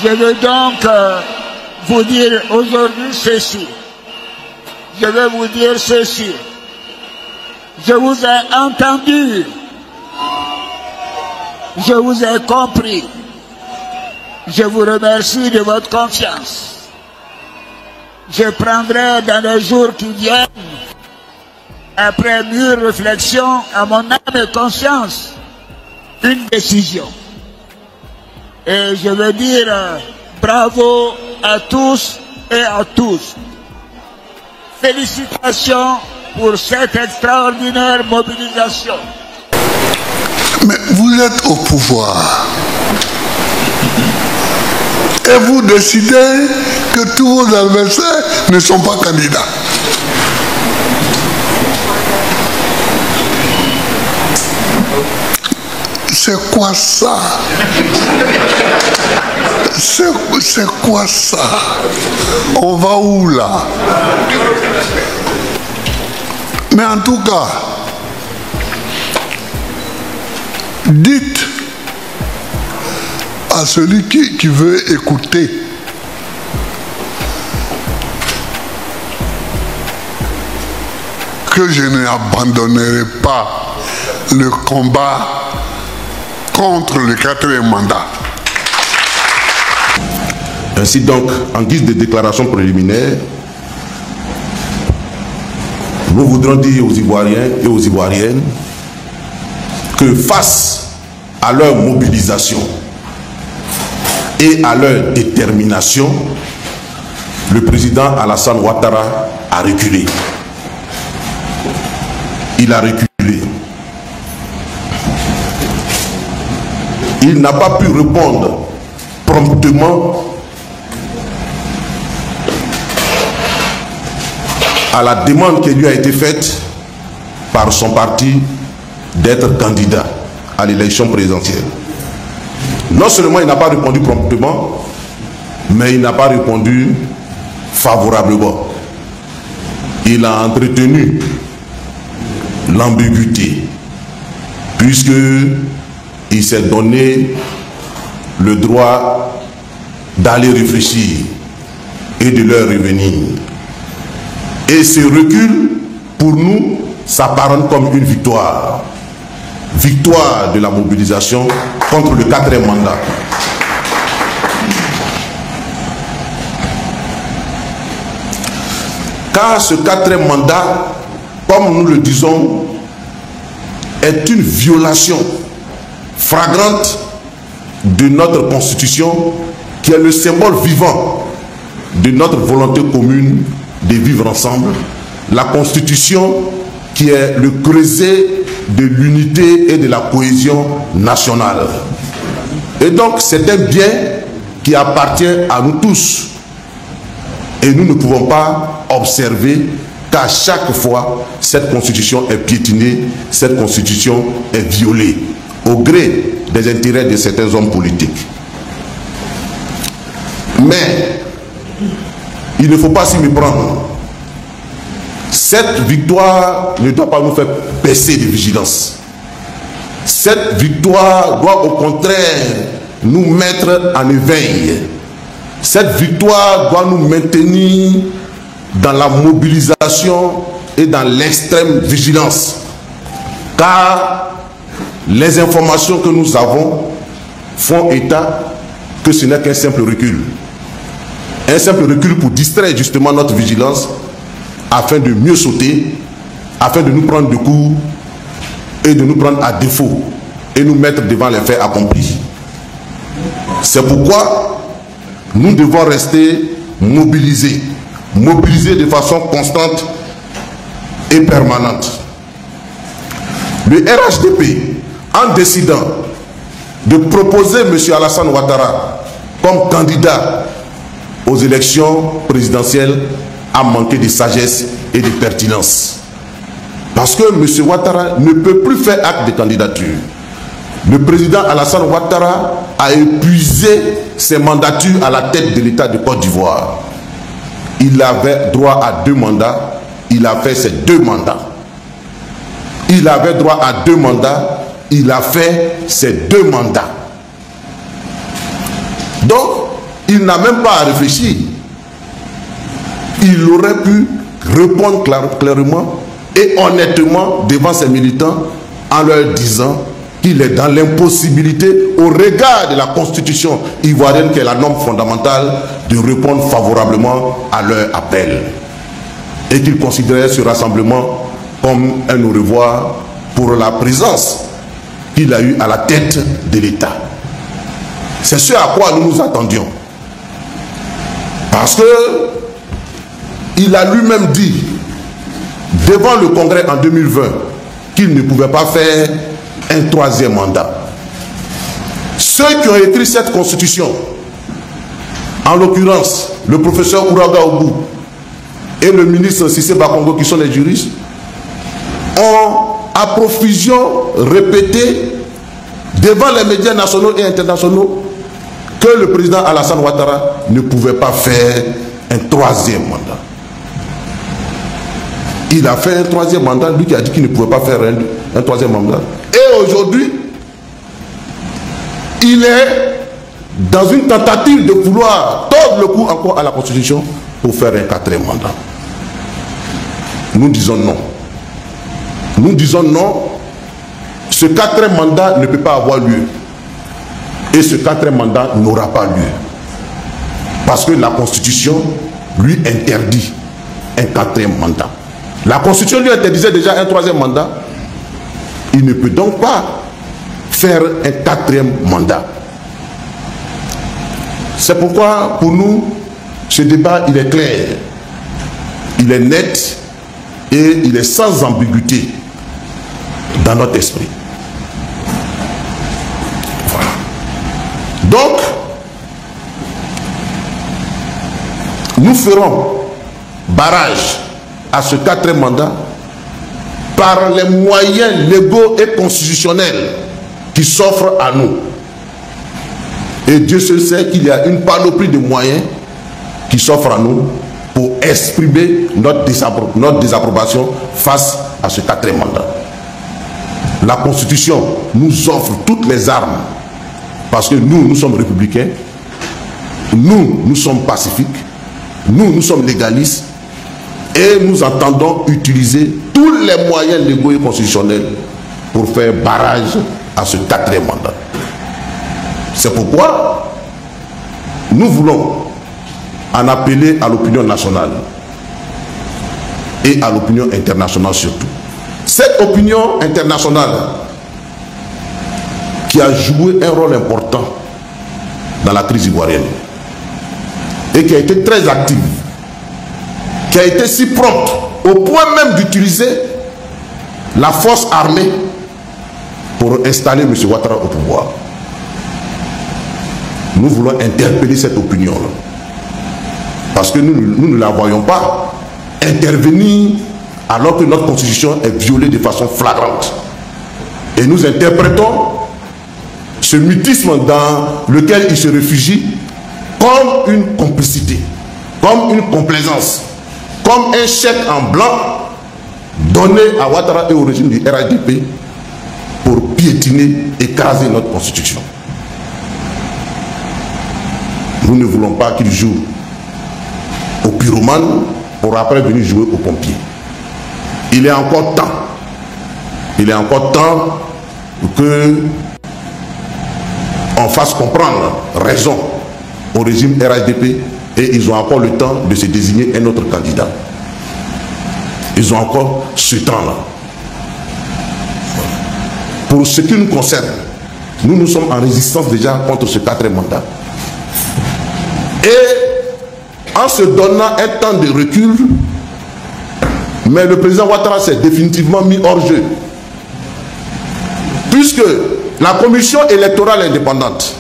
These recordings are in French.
Je veux donc vous dire aujourd'hui ceci. Je vais vous dire ceci. Je vous ai entendu. Je vous ai compris. Je vous remercie de votre confiance. Je prendrai dans les jours qui viennent, après mûre réflexion à mon âme et conscience, une décision. Et je veux dire bravo à tous et à tous. Félicitations pour cette extraordinaire mobilisation. Mais vous êtes au pouvoir. Et vous décidez que tous vos adversaires ne sont pas candidats. C'est quoi ça? C'est quoi ça? On va où là? Mais en tout cas, dites à celui qui veut écouter que je n'abandonnerai pas le combat contre le 4e mandat. Ainsi donc, en guise de déclaration préliminaire, nous voudrons dire aux Ivoiriens et aux Ivoiriennes que face à leur mobilisation et à leur détermination, le président Alassane Ouattara a reculé. Il a reculé. Il n'a pas pu répondre promptement à la demande qui lui a été faite par son parti d'être candidat à l'élection présidentielle. Non seulement il n'a pas répondu promptement, mais il n'a pas répondu favorablement. Il a entretenu l'ambiguïté, puisque il s'est donné le droit d'aller réfléchir et de leur revenir. Et ce recul, pour nous, s'apparente comme une victoire. Victoire de la mobilisation contre le 4e mandat. Car ce 4e mandat, comme nous le disons, est une violation flagrante de notre constitution, qui est le symbole vivant de notre volonté commune de vivre ensemble. La constitution qui est le creuset de l'unité et de la cohésion nationale. Et donc c'est un bien qui appartient à nous tous. Et nous ne pouvons pas observer qu'à chaque fois cette constitution est piétinée, cette constitution est violée au gré des intérêts de certains hommes politiques. Mais il ne faut pas s'y méprendre. Cette victoire ne doit pas nous faire baisser de vigilance. Cette victoire doit au contraire nous mettre en éveil. Cette victoire doit nous maintenir dans la mobilisation et dans l'extrême vigilance. Car les informations que nous avons font état que ce n'est qu'un simple recul. Un simple recul pour distraire justement notre vigilance afin de mieux sauter, afin de nous prendre de court et de nous prendre à défaut et nous mettre devant les faits accomplis. C'est pourquoi nous devons rester mobilisés, mobilisés de façon constante et permanente. Le RHDP, en décidant de proposer M. Alassane Ouattara comme candidat aux élections présidentielles, a manqué de sagesse et de pertinence. Parce que M. Ouattara ne peut plus faire acte de candidature. Le président Alassane Ouattara a épuisé ses mandatures à la tête de l'État de Côte d'Ivoire. Il avait droit à 2 mandats, il a fait ses 2 mandats. Il avait droit à 2 mandats, il a fait ses 2 mandats. Donc, il n'a même pas à réfléchir. Il aurait pu répondre clairement et honnêtement devant ses militants en leur disant qu'il est dans l'impossibilité, au regard de la constitution ivoirienne qui est la norme fondamentale, de répondre favorablement à leur appel. Et qu'il considérait ce rassemblement comme un au revoir pour la présence qu'il a eue à la tête de l'État. C'est ce à quoi nous nous attendions. Parce que il a lui-même dit devant le Congrès en 2020 qu'il ne pouvait pas faire un troisième mandat. Ceux qui ont écrit cette constitution, en l'occurrence le professeur Ouraga Ougou et le ministre Cissé Bakongo, qui sont les juristes, ont à profusion répété devant les médias nationaux et internationaux que le président Alassane Ouattara ne pouvait pas faire un troisième mandat. Il a fait un troisième mandat, lui qui a dit qu'il ne pouvait pas faire un troisième mandat. Et aujourd'hui, il est dans une tentative de vouloir tordre le cou encore à la Constitution pour faire un quatrième mandat. Nous disons non. Nous disons non. Ce quatrième mandat ne peut pas avoir lieu. Et ce quatrième mandat n'aura pas lieu. Parce que la Constitution lui interdit un quatrième mandat. La Constitution lui interdisait déjà un troisième mandat. Il ne peut donc pas faire un quatrième mandat. C'est pourquoi, pour nous, ce débat, il est clair, il est net et il est sans ambiguïté dans notre esprit. Voilà. Donc, nous ferons barrage à ce quatrième mandat par les moyens légaux et constitutionnels qui s'offrent à nous. Et Dieu seul sait qu'il y a une panoplie de moyens qui s'offrent à nous pour exprimer notre désapprobation face à ce quatrième mandat. La Constitution nous offre toutes les armes parce que nous sommes républicains, nous sommes pacifiques, nous sommes légalistes et nous entendons utiliser tous les moyens légaux et constitutionnels pour faire barrage à ce quatrième mandat. C'est pourquoi nous voulons en appeler à l'opinion nationale et à l'opinion internationale surtout. Cette opinion internationale qui a joué un rôle important dans la crise ivoirienne et qui a été très active, qui a été si prompte au point même d'utiliser la force armée pour installer M. Ouattara au pouvoir. Nous voulons interpeller cette opinion-là. Parce que nous ne la voyons pas intervenir alors que notre constitution est violée de façon flagrante. Et nous interprétons ce mutisme dans lequel il se réfugie comme une complicité, comme une complaisance, comme un chèque en blanc donné à Ouattara et au régime du RHDP pour piétiner, écraser notre constitution. Nous ne voulons pas qu'il joue au pyromane pour après venir jouer aux pompiers. Il est encore temps. Il est encore temps que on fasse comprendre raison au régime RHDP et ils ont encore le temps de se désigner un autre candidat. Ils ont encore ce temps-là. Pour ce qui nous concerne, nous sommes en résistance déjà contre ce quatrième mandat. Et en se donnant un temps de recul, mais le président Ouattara s'est définitivement mis hors jeu. Puisque la commission électorale indépendante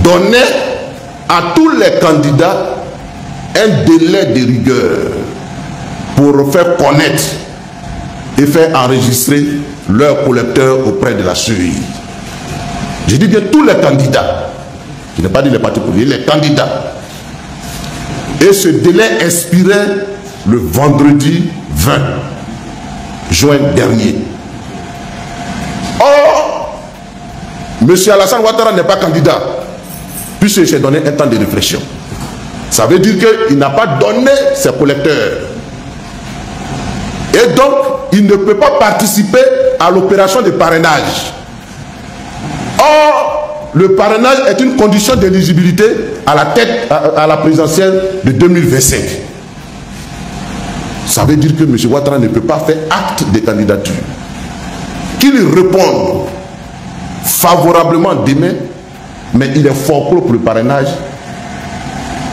donnait à tous les candidats un délai de rigueur pour faire connaître et faire enregistrer leur collecteur auprès de la CEI. Je dis bien tous les candidats. Je n'ai pas dit les partis politiques, les candidats. Et ce délai expirait le vendredi 20 juin dernier. Or, M. Alassane Ouattara n'est pas candidat, puisque j'ai donné un temps de réflexion. Ça veut dire qu'il n'a pas donné ses collecteurs. Et donc, il ne peut pas participer à l'opération de parrainage. Or, le parrainage est une condition d'éligibilité à la tête, à la présidentielle de 2025. Ça veut dire que M. Ouattara ne peut pas faire acte de candidature. Qu'il réponde favorablement demain, mais il est fort pour le parrainage.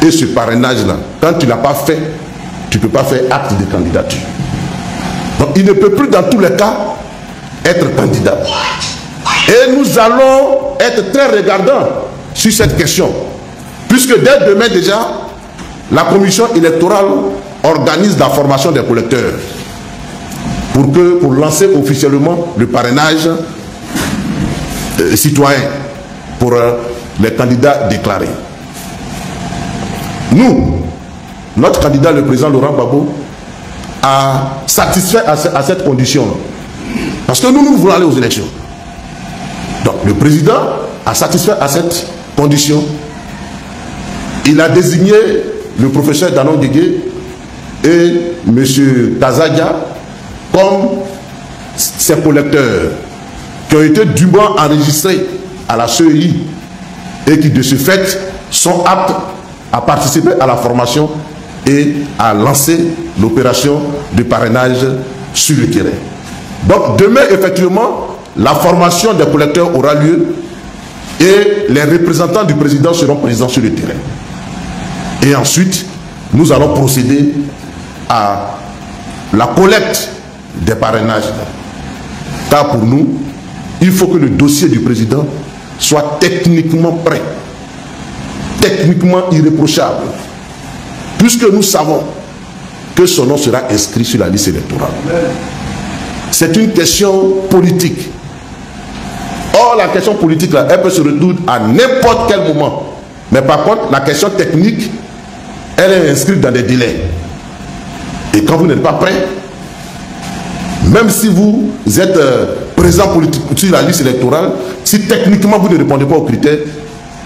Et ce parrainage-là, quand tu ne l'as pas fait, tu ne peux pas faire acte de candidature. Donc il ne peut plus dans tous les cas être candidat. Et nous allons être très regardants sur cette question. Puisque dès demain déjà, la commission électorale organise la formation des collecteurs pour lancer officiellement le parrainage citoyen pour les candidats déclarés. Nous, notre candidat, le président Laurent Gbagbo, a satisfait à cette condition. Parce que nous voulons aller aux élections. Donc le président a satisfait à cette condition. Il a désigné le professeur Danon Guégué et M. Tazadia comme ses collecteurs qui ont été dûment enregistrés à la CEI et qui de ce fait sont aptes à participer à la formation et à lancer l'opération de parrainage sur le terrain. Donc demain, effectivement, la formation des collecteurs aura lieu et les représentants du président seront présents sur le terrain. Et ensuite, nous allons procéder à la collecte des parrainages. Car pour nous, il faut que le dossier du président soit techniquement prêt, techniquement irréprochable, puisque nous savons que son nom sera inscrit sur la liste électorale. C'est une question politique. Or, la question politique, là, elle peut se résoudre à n'importe quel moment. Mais par contre, la question technique, elle est inscrite dans des délais. Et quand vous n'êtes pas prêt, même si vous êtes présent politique sur la liste électorale, si techniquement vous ne répondez pas aux critères,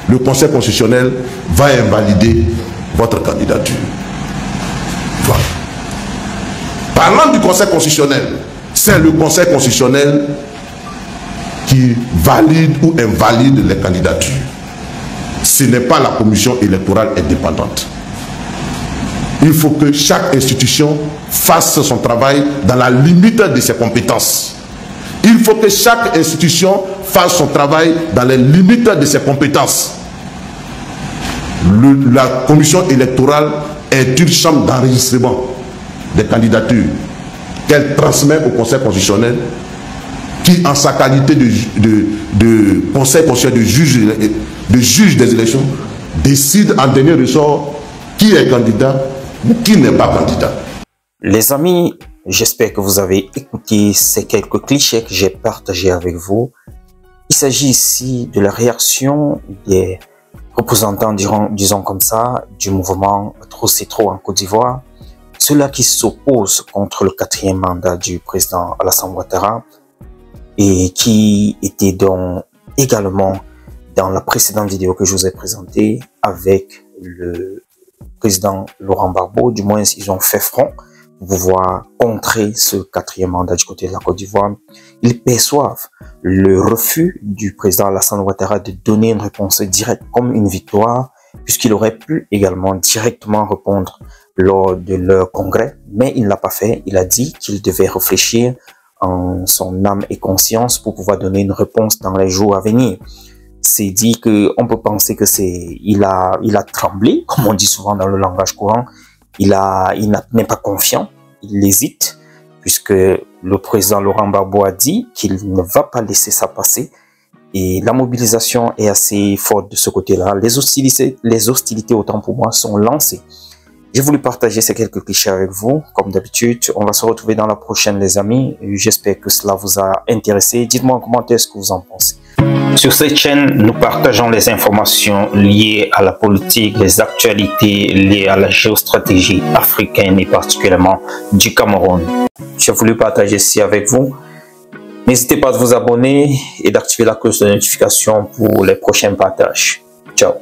le Conseil constitutionnel va invalider votre candidature. Voilà. Parlant du Conseil constitutionnel, c'est le Conseil constitutionnel qui valide ou invalide les candidatures. Ce n'est pas la commission électorale indépendante. Il faut que chaque institution fasse son travail dans la limite de ses compétences. Il faut que chaque institution fasse son travail dans les limites de ses compétences. La commission électorale est une chambre d'enregistrement des candidatures qu'elle transmet au Conseil constitutionnel qui, en sa qualité de Conseil constitutionnel de juge des élections, décide en dernier ressort qui est candidat ou qui n'est pas candidat. Les amis, j'espère que vous avez écouté ces quelques clichés que j'ai partagés avec vous. Il s'agit ici de la réaction des représentants, disons comme ça, du mouvement Trop c'est trop en Côte d'Ivoire, ceux-là qui s'opposent contre le 4e mandat du président Alassane Ouattara et qui étaient donc également dans la précédente vidéo que je vous ai présentée avec le président Laurent Gbagbo. Du moins, ils ont fait front pour pouvoir contrer ce 4e mandat du côté de la Côte d'Ivoire. Ils perçoivent le refus du président Alassane Ouattara de donner une réponse directe comme une victoire, puisqu'il aurait pu également directement répondre lors de leur congrès, mais il ne l'a pas fait. Il a dit qu'il devait réfléchir en son âme et conscience pour pouvoir donner une réponse dans les jours à venir. C'est dit qu'on peut penser que il a tremblé, comme on dit souvent dans le langage courant. Il n'est pas confiant, il hésite, puisque le président Laurent Gbagbo a dit qu'il ne va pas laisser ça passer. Et la mobilisation est assez forte de ce côté-là. Les hostilités, autant pour moi, sont lancées. J'ai voulu partager ces quelques clichés avec vous. Comme d'habitude, on va se retrouver dans la prochaine, les amis. J'espère que cela vous a intéressé. Dites-moi en commentaire ce que vous en pensez. Sur cette chaîne, nous partageons les informations liées à la politique, les actualités liées à la géostratégie africaine et particulièrement du Cameroun. J'ai voulu partager ceci avec vous. N'hésitez pas à vous abonner et d'activer la cloche de notification pour les prochains partages. Ciao.